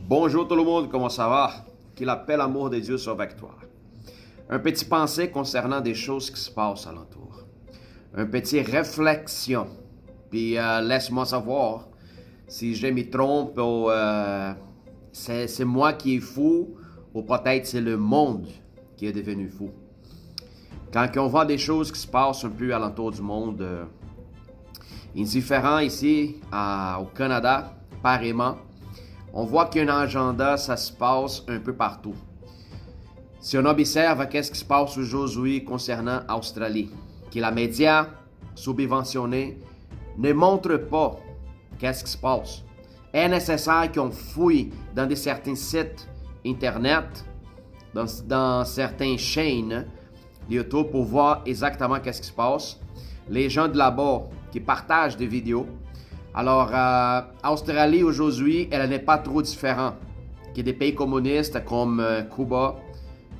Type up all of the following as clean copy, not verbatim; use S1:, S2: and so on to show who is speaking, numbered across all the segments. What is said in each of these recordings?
S1: Bonjour tout le monde, comment ça va? Que la paix, l'amour de Dieu soit avec toi. Un petit pensée concernant des choses qui se passent alentour. Un petit réflexion. Puis laisse-moi savoir si je me trompe ou c'est moi qui est fou ou peut-être c'est le monde qui est devenu fou. Quand on voit des choses qui se passent un peu alentour du monde, indifférent ici au Canada, pareillement, on voit qu'il y a un agenda, ça se passe un peu partout. Si on observe qu'est-ce qui se passe aujourd'hui concernant l'Australie, que la média subventionnée ne montre pas qu'est-ce qui se passe. Est nécessaire qu'on fouille dans certains sites internet, dans certaines chaînes de YouTube pour voir exactement qu'est-ce qui se passe. Les gens de là-bas qui partagent des vidéos. Alors, Australie aujourd'hui, elle n'est pas trop différente que des pays communistes comme Cuba,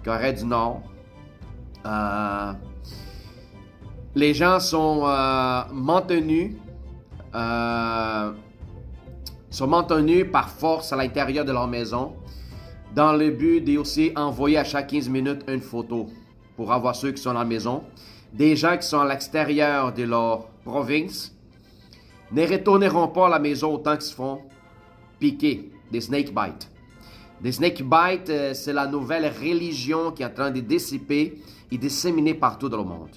S1: Corée du Nord. Les gens sont maintenus par force à l'intérieur de leur maison dans le but de aussi envoyer à chaque 15 minutes une photo pour avoir ceux qui sont à la maison. Des gens qui sont à l'extérieur de leur province ne retourneront pas à la maison autant qu'ils se font piquer des snake bites. Des snake bites, c'est la nouvelle religion qui est en train de dissiper et disséminer partout dans le monde.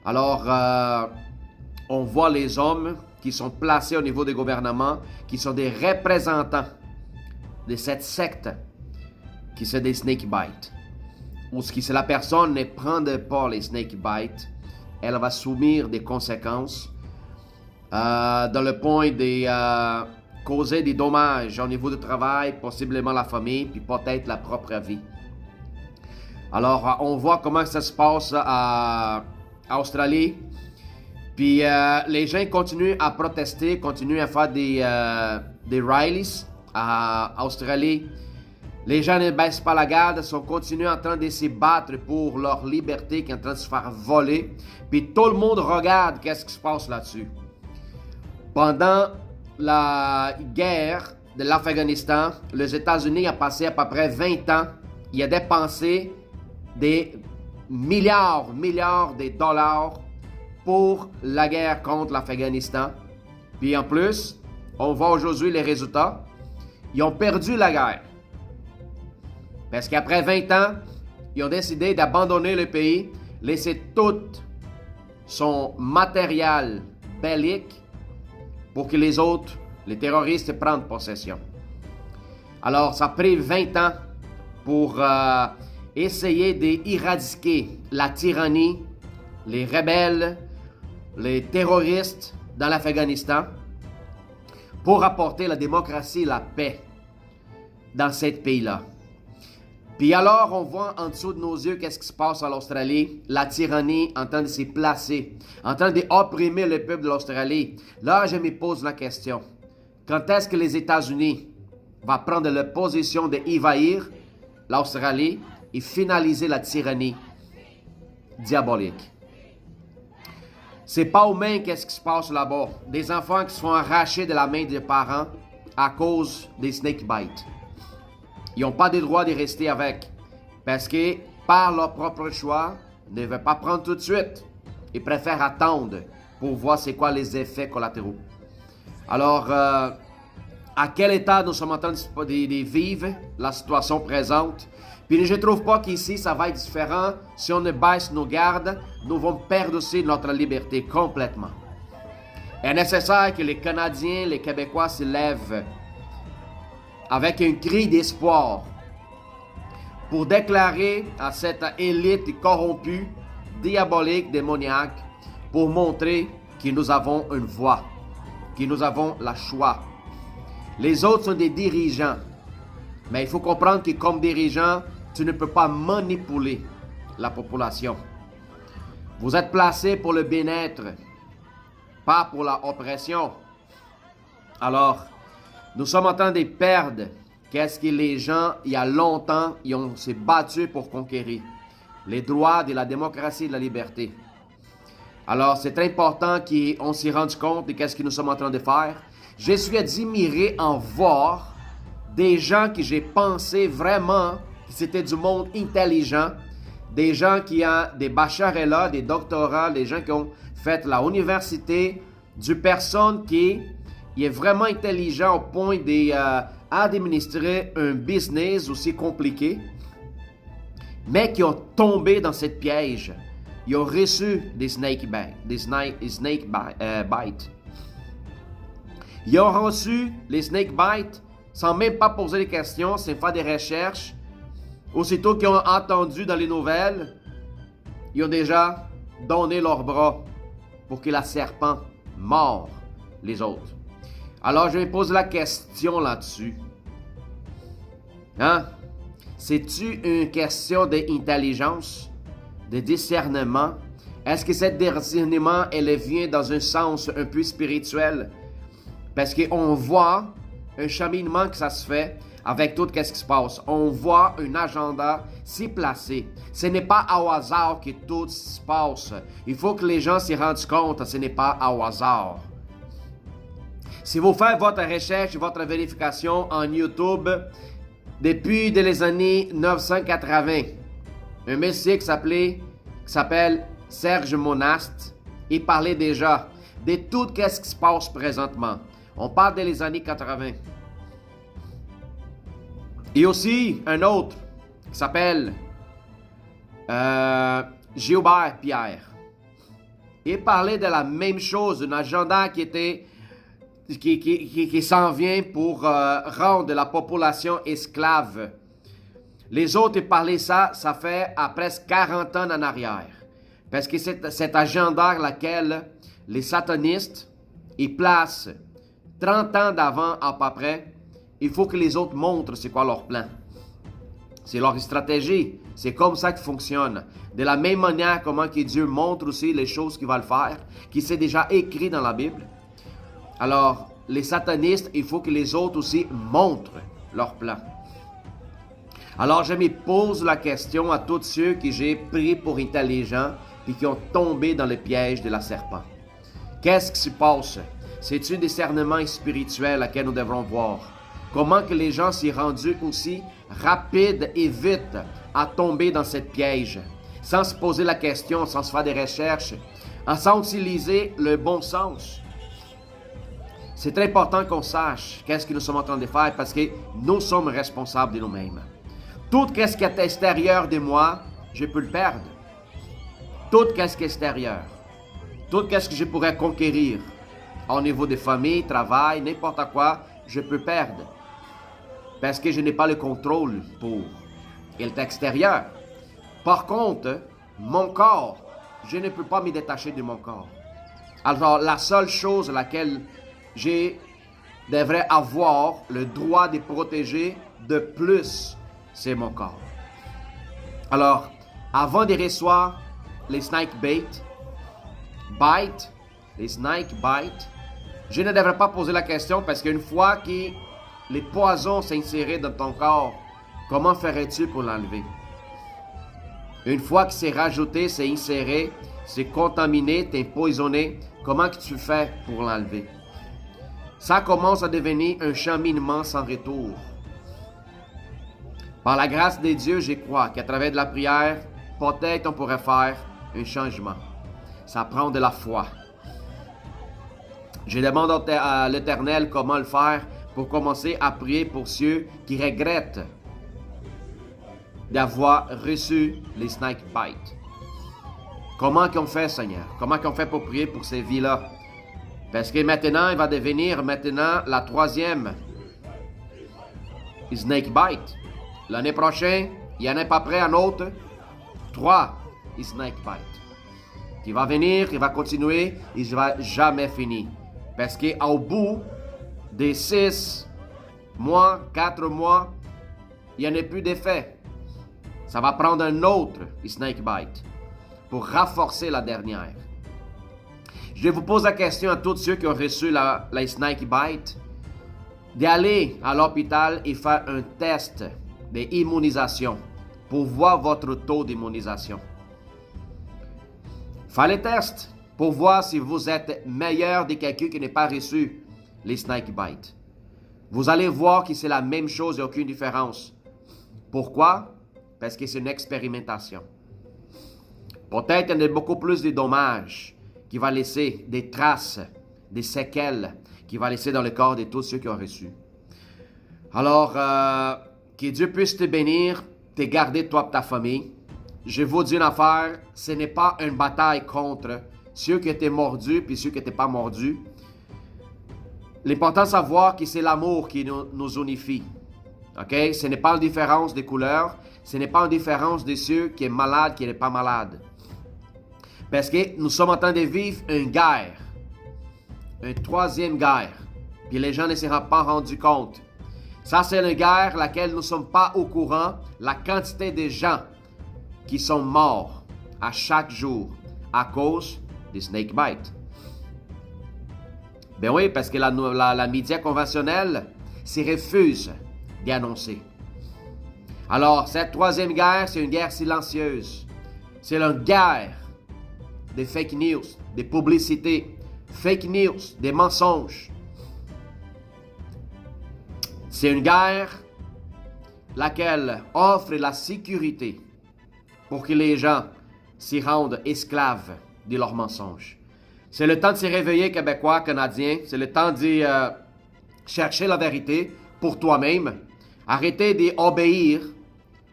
S1: Alors, on voit les hommes qui sont placés au niveau des gouvernements, qui sont des représentants de cette secte qui sont des snake bites. Ou si la personne ne prend pas les snake bites, elle va subir des conséquences dans le point de causer des dommages au niveau du travail, possiblement la famille, puis peut-être la propre vie. Alors, on voit comment ça se passe en Australie. Puis les gens continuent à protester, continuent à faire des rallies en Australie. Les gens ne baissent pas la garde, sont continués en train de se battre pour leur liberté qui est en train de se faire voler. Puis tout le monde regarde qu'est-ce qui se passe là-dessus. Pendant la guerre de l'Afghanistan, les États-Unis ont passé à peu près 20 ans. Il a dépensé des milliards de dollars pour la guerre contre l'Afghanistan. Puis en plus, on voit aujourd'hui les résultats. Ils ont perdu la guerre. Parce qu'après 20 ans, ils ont décidé d'abandonner le pays, laisser tout son matériel bellique pour que les autres, les terroristes, prennent possession. Alors, ça a pris 20 ans pour essayer d'éradiquer la tyrannie, les rebelles, les terroristes dans l'Afghanistan, pour apporter la démocratie et la paix dans ce pays-là. Puis alors, on voit en dessous de nos yeux qu'est-ce qui se passe en Australie. La tyrannie en train de se placer, en train d'opprimer le peuple de l'Australie. Là, je me pose la question. Quand est-ce que les États-Unis vont prendre la position d'envahir l'Australie et finaliser la tyrannie diabolique? C'est pas humain qu'est-ce qui se passe là-bas. Des enfants qui se font arracher de la main des parents à cause des snake bites. Ils n'ont pas le droit de rester avec. Parce que, par leur propre choix, ils ne veulent pas prendre tout de suite. Ils préfèrent attendre pour voir c'est quoi les effets collatéraux. Alors, à quel état nous sommes en train de vivre la situation présente? Puis je ne trouve pas qu'ici, ça va être différent. Si on ne baisse nos gardes, nous allons perdre aussi notre liberté complètement. Il est nécessaire que les Canadiens, les Québécois se lèvent avec un cri d'espoir pour déclarer à cette élite corrompue, diabolique, démoniaque, pour montrer que nous avons une voix, que nous avons le choix. Les autres sont des dirigeants, mais il faut comprendre que comme dirigeant, tu ne peux pas manipuler la population. Vous êtes placé pour le bien-être, pas pour la oppression. Alors, nous sommes en train de perdre qu'est-ce que les gens, il y a longtemps, ils ont s'est battus pour conquérir. Les droits de la démocratie et de la liberté. Alors, c'est très important qu'on s'y rende compte de qu'est-ce que nous sommes en train de faire. Je suis admiré en voir des gens que j'ai pensé vraiment que c'était du monde intelligent, des gens qui ont des bachelorats, des doctorats, des gens qui ont fait la université, du personne qui est vraiment intelligent au point d'administrer un business aussi compliqué, mais qui ont tombé dans cette piège. Ils ont reçu des snake bites. Ils ont reçu les snake bites sans même pas poser des questions, sans faire des recherches. Aussitôt qu'ils ont entendu dans les nouvelles, ils ont déjà donné leurs bras pour que la serpent mord les autres. Alors je me pose la question là-dessus. Hein? C'est-tu une question d'intelligence, de discernement? Est-ce que cet discernement, elle vient dans un sens un peu spirituel? Parce qu'on voit un cheminement que ça se fait avec tout ce qui se passe. On voit un agenda s'y placer. Ce n'est pas au hasard que tout se passe. Il faut que les gens s'y rendent compte, ce n'est pas au hasard. Si vous faites votre recherche, votre vérification en YouTube, depuis les années 1980, un monsieur qui s'appelle Serge Monast, il parlait déjà de tout ce qui se passe présentement. On parle des années 80. Et aussi un autre qui s'appelle Gilbert Pierre. Il parlait de la même chose, un agenda qui s'en vient pour rendre la population esclave. Les autres parlaient ça fait à presque 40 ans en arrière. Parce que c'est cet agenda laquelle les satanistes, ils placent 30 ans d'avant à peu près. Il faut que les autres montrent c'est quoi leur plan. C'est leur stratégie. C'est comme ça qu'ils fonctionnent. De la même manière comment que Dieu montre aussi les choses qu'il va le faire, qui s'est déjà écrit dans la Bible. Alors, les satanistes, il faut que les autres aussi montrent leur plan. Alors, je me pose la question à tous ceux que j'ai pris pour intelligents et qui ont tombé dans le piège de la serpent. Qu'est-ce qui se passe? C'est un discernement spirituel à nous devrons voir. Comment que les gens s'y rendus aussi rapide et vite à tomber dans cette piège, sans se poser la question, sans se faire des recherches, sans utiliser le bon sens. C'est très important qu'on sache qu'est-ce que nous sommes en train de faire parce que nous sommes responsables de nous-mêmes. Tout ce qui est extérieur de moi, je peux le perdre. Tout ce qui est extérieur. Tout ce que je pourrais conquérir au niveau de famille, travail, n'importe quoi, je peux perdre. Parce que je n'ai pas le contrôle pour. Il est extérieur. Par contre, mon corps, je ne peux pas me détacher de mon corps. Alors, la seule chose laquelle je devrais avoir le droit de protéger de plus, c'est mon corps. Alors, avant de recevoir les snake bite, les snake bite, je ne devrais pas poser la question parce qu'une fois que les poisons s'insèrent dans ton corps, comment ferais-tu pour l'enlever? Une fois que c'est rajouté, c'est inséré, c'est contaminé, t'es empoisonné, comment que tu fais pour l'enlever? Ça commence à devenir un cheminement sans retour. Par la grâce de Dieu, je crois qu'à travers de la prière, peut-être on pourrait faire un changement. Ça prend de la foi. Je demande à l'Éternel comment le faire pour commencer à prier pour ceux qui regrettent d'avoir reçu les snake bites. Comment qu'on fait, Seigneur? Comment qu'on fait pour prier pour ces vies-là? Parce que maintenant, il va devenir la troisième snake bite. L'année prochaine, il y en a pas près un autre, 3 snake bites. Qui va venir, il va continuer, il ne va jamais finir. Parce qu'au bout des 6 mois, 4 mois, il n'y en a plus d'effet. Ça va prendre un autre snake bite pour renforcer la dernière. Je vous pose la question à tous ceux qui ont reçu la snake bite d'aller à l'hôpital et faire un test d'immunisation pour voir votre taux d'immunisation. Faites le test pour voir si vous êtes meilleur de quelqu'un qui n'a pas reçu les snake bites. Vous allez voir que c'est la même chose, il n'y a aucune différence. Pourquoi? Parce que c'est une expérimentation. Peut-être il y a beaucoup plus de dommages qui va laisser des traces, des séquelles qui va laisser dans le corps de tous ceux qui ont reçu. Alors, que Dieu puisse te bénir, te garder toi et ta famille. Je vous dis une affaire, ce n'est pas une bataille contre ceux qui étaient mordus puis ceux qui n'étaient pas mordus. L'important de savoir que c'est l'amour qui nous unifie. OK? Ce n'est pas une différence de couleur, ce n'est pas une différence de ceux qui est malade, qui n'est pas malade. Parce que nous sommes en train de vivre une guerre, une troisième guerre, puis les gens ne se sont pas rendus compte. Ça, c'est une guerre laquelle nous ne sommes pas au courant, la quantité de gens qui sont morts à chaque jour à cause des snake bites. Ben oui, parce que la média conventionnelle s'y refuse d'y annoncer. Alors, cette troisième guerre, c'est une guerre silencieuse. C'est une guerre des fake news, des publicités, fake news, des mensonges. C'est une guerre laquelle offre la sécurité pour que les gens s'y rendent esclaves de leurs mensonges. C'est le temps de se réveiller, Québécois, Canadiens. C'est le temps de chercher la vérité pour toi-même. Arrêtez d'obéir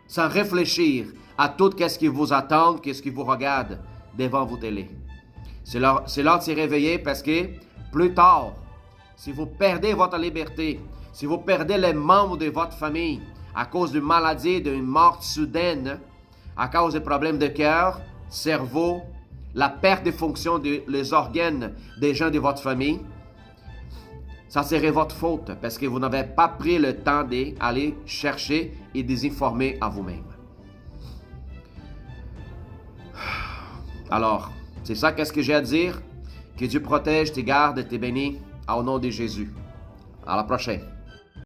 S1: sans réfléchir à tout ce qui vous attend, ce qui vous regarde devant vos télés. C'est l'heure de se réveiller parce que plus tard, si vous perdez votre liberté, si vous perdez les membres de votre famille à cause d'une maladie, d'une mort soudaine, à cause de problèmes de cœur, cerveau, la perte de fonction des organes des gens de votre famille, ça serait votre faute parce que vous n'avez pas pris le temps d'aller chercher et de vous informer à vous-même. Alors, c'est ça qu'est-ce que j'ai à dire. Que Dieu protège, te garde et te bénisse au nom de Jésus. À la prochaine.